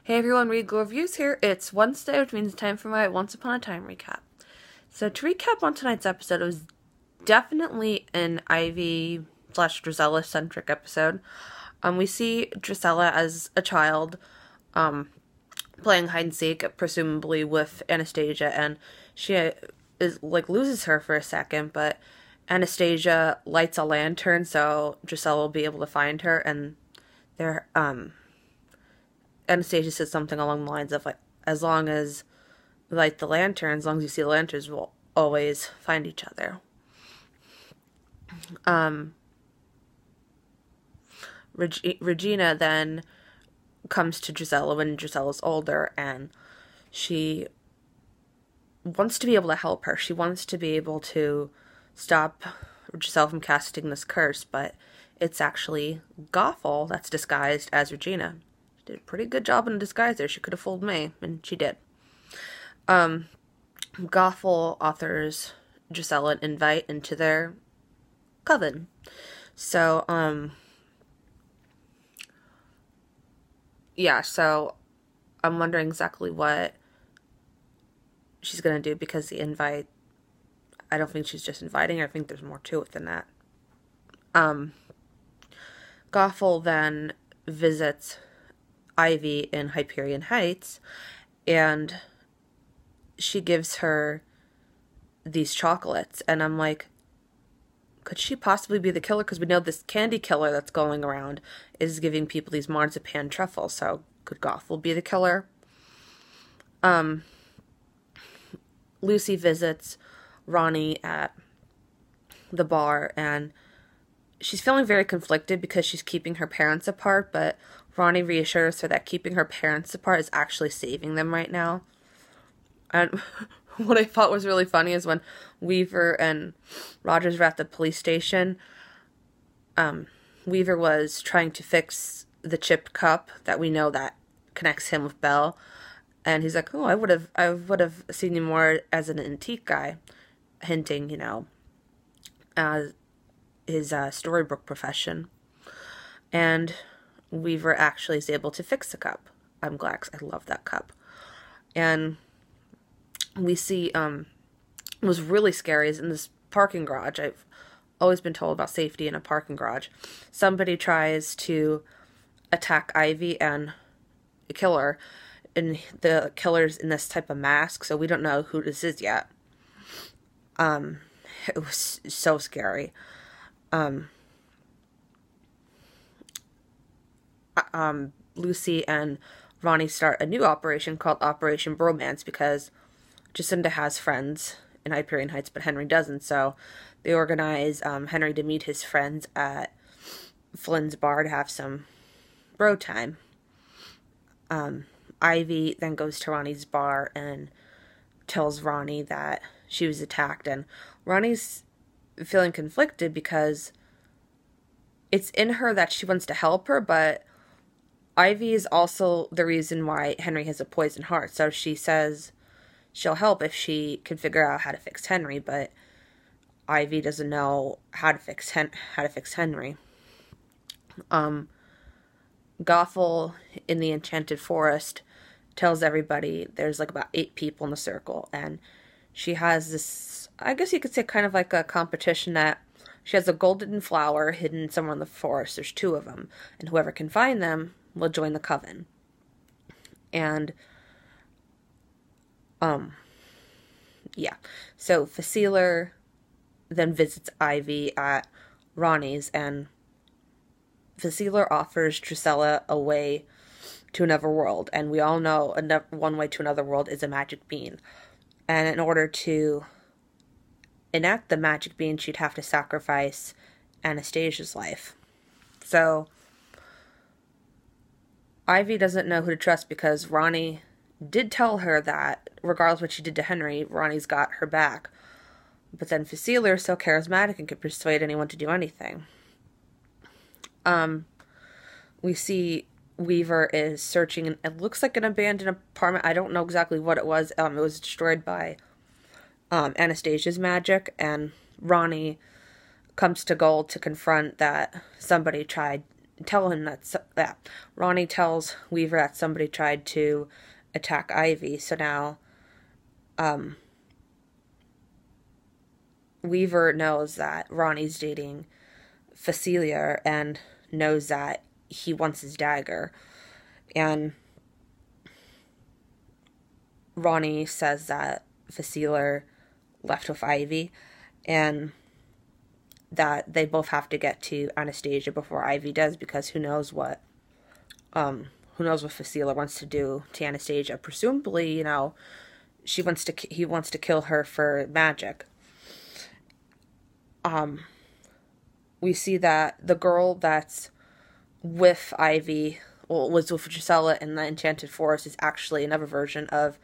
Hey everyone, Regal Reviews here. It's Wednesday, which means time for my Once Upon a Time recap. So to recap on tonight's episode, it was definitely an Ivy / Drizella centric episode. We see Drizella as a child, playing hide and seek, presumably with Anastasia, and she loses her for a second, but Anastasia lights a lantern so Drizella will be able to find her, and they're Anastasia says something along the lines of, as long as we light the lantern, as long as you see the lanterns, we'll always find each other. Regina then comes to Drizella when Drizella's older, and she wants to be able to help her. She wants to be able to stop Drizella from casting this curse, but it's actually Gothel that's disguised as Regina. Did a pretty good job in a disguise there. She could have fooled me, and she did. Gothel offers Drizella an invite into their coven. So, so I'm wondering exactly what she's going to do, because the invite, I don't think she's just inviting her. I think there's more to it than that. Gothel then visits Ivy in Hyperion Heights, and she gives her these chocolates, and I'm like, could she possibly be the killer? Because we know this candy killer that's going around is giving people these marzipan truffles, so could Gothel be the killer? Lucy visits Ronnie at the bar, and she's feeling very conflicted because she's keeping her parents apart, but Ronnie reassures her that keeping her parents apart is actually saving them right now. And what I thought was really funny is when Weaver and Rogers were at the police station, Weaver was trying to fix the chipped cup that we know that connects him with Belle. And he's like, oh, I would have seen you more as an antique guy, hinting, his storybook profession. And Weaver actually is able to fix the cup. I'm glad, 'cause I love that cup. And we see, it was really scary, is in this parking garage. I've always been told about safety in a parking garage. Somebody tries to attack Ivy and kill her, and the killer's in this type of mask, so we don't know who this is yet. It was so scary. Lucy and Ronnie start a new operation called Operation Bromance, because Jacinda has friends in Hyperion Heights, but Henry doesn't, so they organize Henry to meet his friends at Flynn's bar to have some bro time. Ivy then goes to Ronnie's bar and tells Ronnie that she was attacked, and Ronnie's feeling conflicted because it's in her that she wants to help her, but Ivy is also the reason why Henry has a poisoned heart. So she says she'll help if she can figure out how to fix Henry, but Ivy doesn't know how to fix Henry. Gothel in the Enchanted Forest tells everybody there's about 8 people in the circle, and she has this, I guess you could say, kind of like a competition that she has a golden flower hidden somewhere in the forest. There's 2 of them, and whoever can find them will join the coven. And, so Faciler then visits Ivy at Ronnie's, and Faciler offers Drizella a way to another world, and we all know one way to another world is a magic bean. And in order to enact the magic bean, she'd have to sacrifice Anastasia's life. So Ivy doesn't know who to trust, because Ronnie did tell her that regardless of what she did to Henry, Ronnie's got her back. But then Faciler is so charismatic and could persuade anyone to do anything. We see Weaver is searching, it looks like an abandoned apartment. I don't know exactly what it was. It was destroyed by Anastasia's magic, and Ronnie comes to Gold to confront that somebody tried tell him that Ronnie tells Weaver that somebody tried to attack Ivy. So now Weaver knows that Ronnie's dating Facilia and knows that he wants his dagger. And Ronnie says that Facilia left with Ivy and that they both have to get to Anastasia before Ivy does, because who knows what Facilia wants to do to Anastasia. Presumably, he wants to kill her for magic. We see that the girl that's with Ivy, was with Gisela in the Enchanted Forest, is actually another version of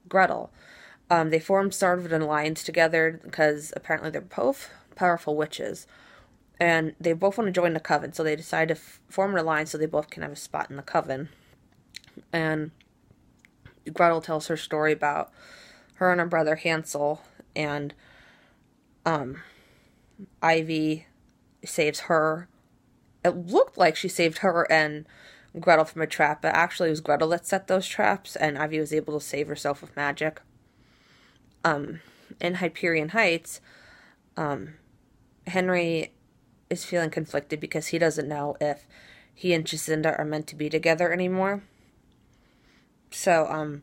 Gretel. They formed sort of an alliance together because apparently they're both powerful witches, and they both want to join the coven, so they decide to form an alliance so they both can have a spot in the coven. And Gretel tells her story about her and her brother Hansel, and Ivy saves her. It looked like she saved her and Gretel from a trap, but actually it was Gretel that set those traps, and Ivy was able to save herself with magic. In Hyperion Heights, Henry is feeling conflicted because he doesn't know if he and Jacinda are meant to be together anymore. So,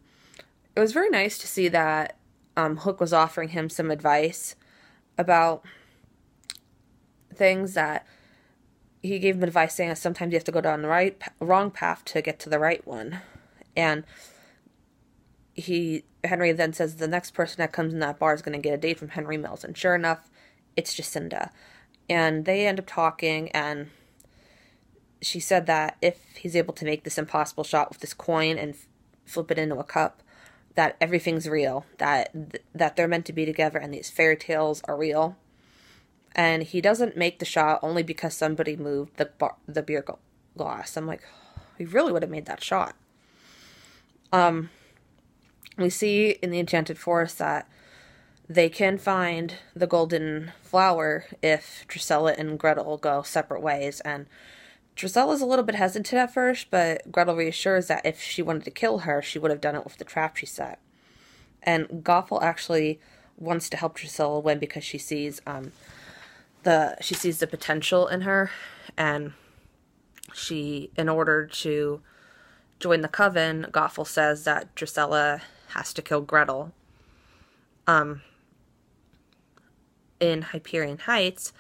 it was very nice to see that Hook was offering him some advice about things, that he gave him advice saying that sometimes you have to go down the wrong path to get to the right one. And Henry then says the next person that comes in that bar is going to get a date from Henry Mills. And sure enough, it's Jacinda. And they end up talking, and she said that if he's able to make this impossible shot with this coin and flip it into a cup, that everything's real, that they're meant to be together and these fairy tales are real. And he doesn't make the shot only because somebody moved the beer glass. I'm like, he really would have made that shot. We see in the Enchanted Forest that they can find the golden flower if Drusilla and Gretel go separate ways. And Drusilla's a little bit hesitant at first, but Gretel reassures that if she wanted to kill her, she would have done it with the trap she set. And Gothel actually wants to help Drusilla win because she sees the potential in her, and in order to join the coven, Gothel says that Drusilla has to kill Gretel. In Hyperion Heights,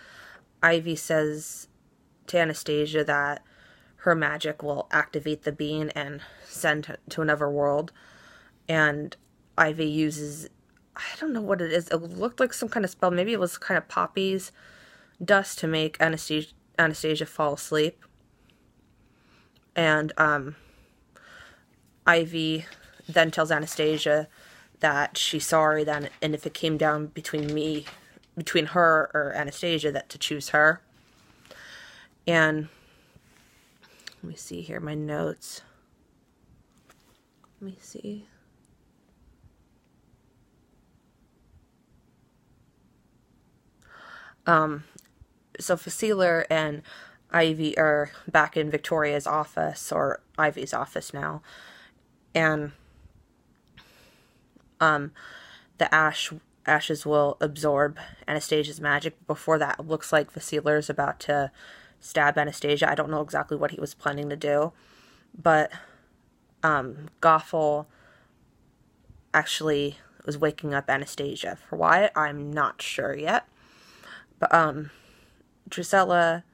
Ivy says to Anastasia that her magic will activate the bean and send her to another world. And Ivy uses, I don't know what it is, it looked like some kind of spell, maybe it was kind of poppies dust to make Anastasia fall asleep. And Ivy then tells Anastasia that she's sorry, that, and if it came down between her or Anastasia, that to choose her. And let me see here, my notes. Let me see. So Facilia and Ivy are back in Victoria's office, or Ivy's office now, and the ashes will absorb Anastasia's magic. Before that, it looks like Facilia is about to stab Anastasia. I don't know exactly what he was planning to do, but Gothel actually was waking up Anastasia. For why, I'm not sure yet. But Drusilla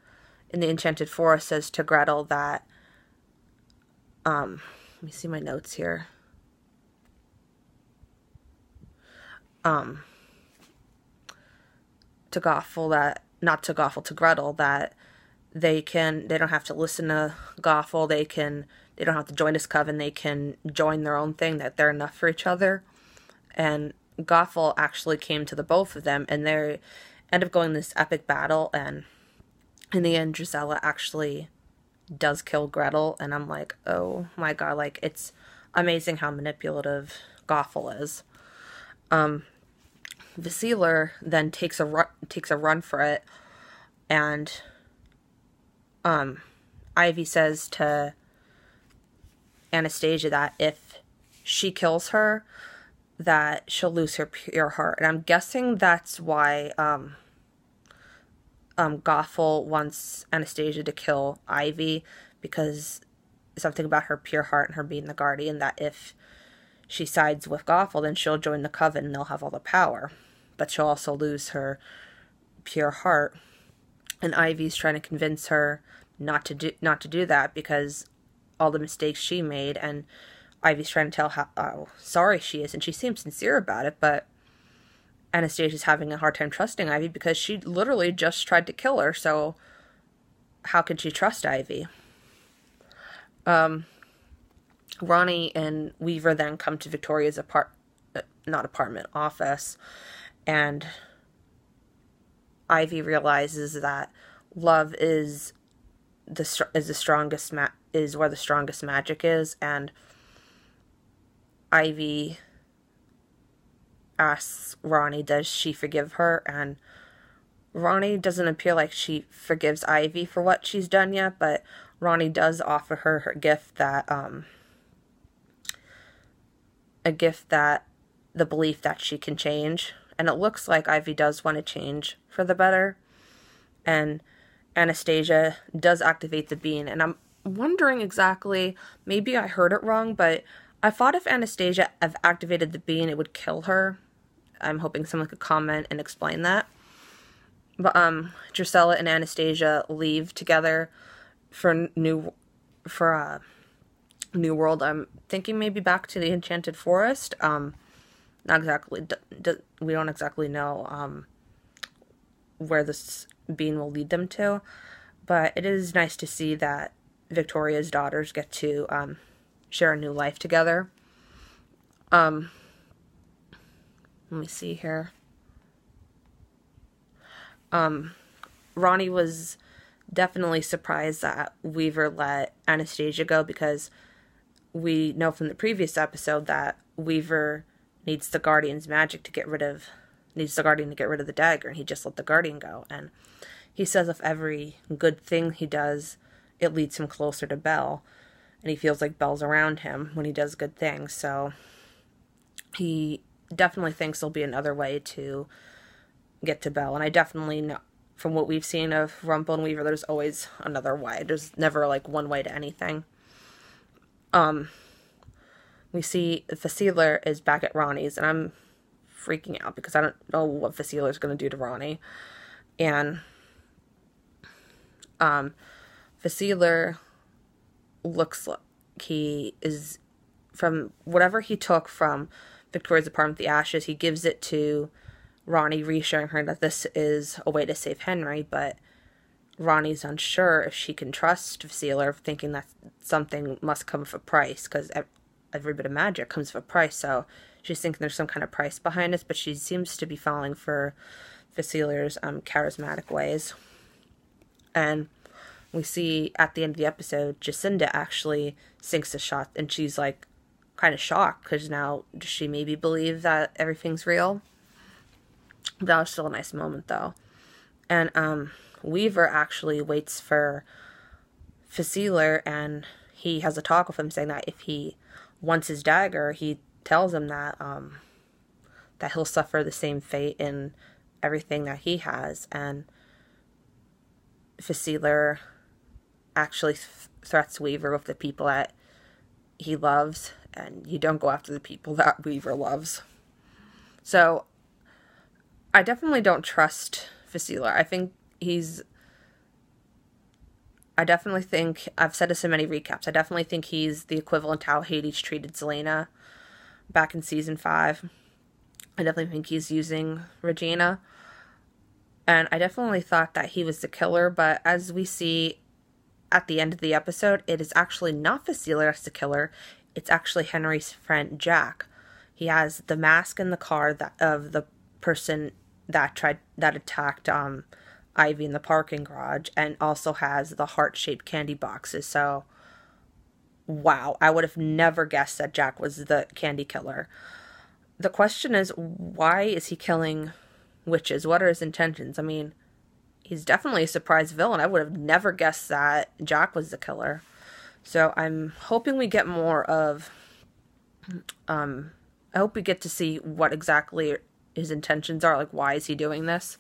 in the Enchanted Forest says to Gretel that, let me see my notes here. To Gothel that, not to Gothel, to Gretel, that they don't have to listen to Gothel, they don't have to join this coven, they can join their own thing, that they're enough for each other. And Gothel actually came to the both of them, and they end up going this epic battle, and in the end, Drusilla actually does kill Gretel, and I'm like, oh my god, like, it's amazing how manipulative Gothel is. Facilia then takes a run for it, and Ivy says to Anastasia that if she kills her, that she'll lose her pure heart. And I'm guessing that's why Gothel wants Anastasia to kill Ivy, because something about her pure heart and her being the guardian, that if she sides with Gothel, then she'll join the coven and they'll have all the power. But she'll also lose her pure heart. And Ivy's trying to convince her not to do that because all the mistakes she made, and Ivy's trying to tell how sorry she is, and she seems sincere about it, but Anastasia's having a hard time trusting Ivy because she literally just tried to kill her, so how can she trust Ivy? Ronnie and Weaver then come to Victoria's office, and Ivy realizes that love is where the strongest magic is, and Ivy asks Ronnie, does she forgive her? And Ronnie doesn't appear like she forgives Ivy for what she's done yet, but Ronnie does offer her gift, that the belief that she can change. And it looks like Ivy does want to change for the better. And Anastasia does activate the bean. And I'm wondering exactly, maybe I heard it wrong, but I thought if Anastasia have activated the bean, it would kill her. I'm hoping someone could comment and explain that. But Drusilla and Anastasia leave together for New World. I'm thinking maybe back to the Enchanted Forest. Not exactly. We don't exactly know where this bean will lead them to, but it is nice to see that Victoria's daughters get to share a new life together. Let me see here. Ronnie was definitely surprised that Weaver let Anastasia go, because we know from the previous episode that Weaver needs the Guardian's magic to get rid of the dagger, and he just let the Guardian go. And he says if every good thing he does, it leads him closer to Belle, and he feels like Belle's around him when he does good things. So he definitely thinks there'll be another way to get to Belle, and I definitely know from what we've seen of Rumple and Weaver, there's always another way. There's never like one way to anything. We see Facilier is back at Ronnie's, and I'm freaking out because I don't know what Facilier is going to do to Ronnie. And Facilier looks like he is, from whatever he took from Victoria's apartment, the ashes, he gives it to Ronnie, reassuring her that this is a way to save Henry, but Ronnie's unsure if she can trust Facilier, thinking that something must come with a price, because every bit of magic comes with a price, so she's thinking there's some kind of price behind this, but she seems to be falling for Facilier's charismatic ways. And we see at the end of the episode, Jacinda actually sinks a shot, and she's like kind of shocked, because now does she maybe believe that everything's real? That was still a nice moment, though. And Weaver actually waits for Facilier, and he has a talk with him, saying that if he wants his dagger, he tells him that that he'll suffer the same fate in everything that he has. And Facilier actually threats Weaver with the people that he loves, and you don't go after the people that Weaver loves. So I definitely don't trust Facilier. I definitely think, I've said this in many recaps, I definitely think he's the equivalent to how Hades treated Zelena back in season 5. I definitely think he's using Regina. And I definitely thought that he was the killer, but as we see at the end of the episode, it is actually not Facilier that's the killer. It's actually Henry's friend Jack. He has the mask in the car of the person that attacked Ivy in the parking garage, and also has the heart-shaped candy boxes. So, wow, I would have never guessed that Jack was the candy killer. The question is, why is he killing witches? What are his intentions? I mean, he's definitely a surprise villain. I would have never guessed that Jack was the killer. So I'm hoping we get more of, I hope we get to see what exactly his intentions are, like why is he doing this.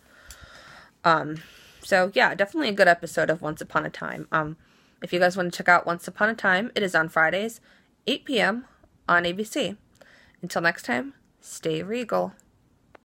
So yeah, definitely a good episode of Once Upon a Time. If you guys want to check out Once Upon a Time, it is on Fridays, 8 p.m. on ABC. Until next time, stay regal.